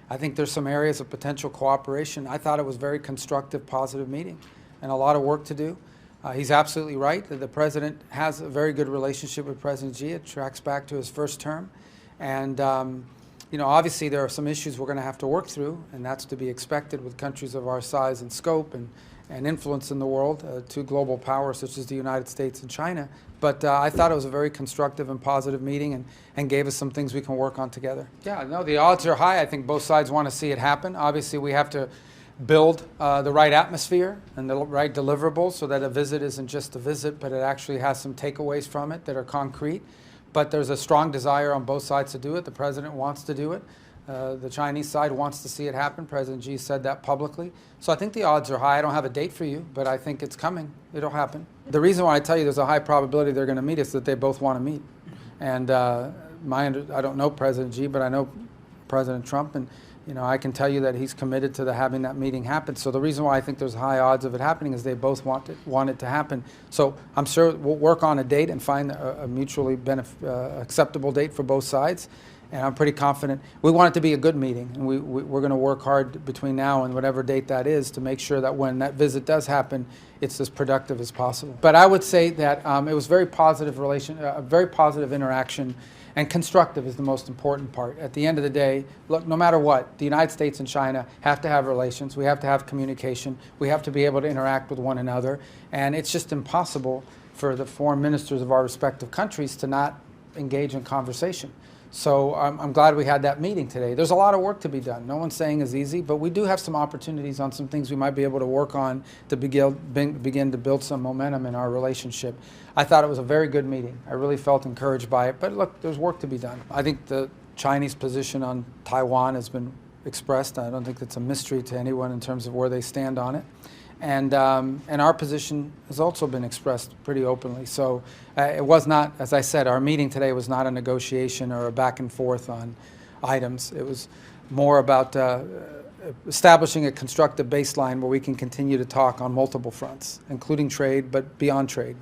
I think there's some areas of potential cooperation. I thought it was a very constructive, positive meeting and a lot of work to do. He's absolutely right that the president has a very good relationship with President Xi. It tracks back to his first term. And obviously there are some issues we're going to have to work through, and that's to be expected with countries of our size and scope and influence in the world, two global powers such as the United States and China. But I thought it was a very constructive and positive meeting and gave us some things we can work on together. Yeah, no, the odds are high. I think both sides want to see it happen. Obviously, we have to build the right atmosphere and the right deliverables so that a visit isn't just a visit, but it actually has some takeaways from it that are concrete. But there's a strong desire on both sides to do it. The president wants to do it. The Chinese side wants to see it happen. President Xi said that publicly. So I think the odds are high. I don't have a date for you, but I think it's coming. It'll happen. The reason why I tell you there's a high probability they're going to meet is that they both want to meet. And I don't know President Xi, but I know President Trump, and I can tell you that he's committed to having that meeting happen. So the reason why I think there's high odds of it happening is they both want it to happen. So I'm sure we'll work on a date and find a mutually acceptable date for both sides. And I'm pretty confident. We want it to be a good meeting, and we're going to work hard between now and whatever date that is to make sure that when that visit does happen, it's as productive as possible. But I would say that it was very positive a very positive interaction, and constructive is the most important part. At the end of the day, look, no matter what, the United States and China have to have relations. We have to have communication. We have to be able to interact with one another, and it's just impossible for the foreign ministers of our respective countries to not engage in conversation. So I'm glad we had that meeting today. There's a lot of work to be done. No one's saying it's easy, but we do have some opportunities on some things we might be able to work on to begin to build some momentum in our relationship. I thought it was a very good meeting. I really felt encouraged by it. But look, there's work to be done. I think the Chinese position on Taiwan has been expressed. I don't think it's a mystery to anyone in terms of where they stand on it. And our position has also been expressed pretty openly. So it was not, as I said, our meeting today was not a negotiation or a back and forth on items. It was more about establishing a constructive baseline where we can continue to talk on multiple fronts, including trade, but beyond trade.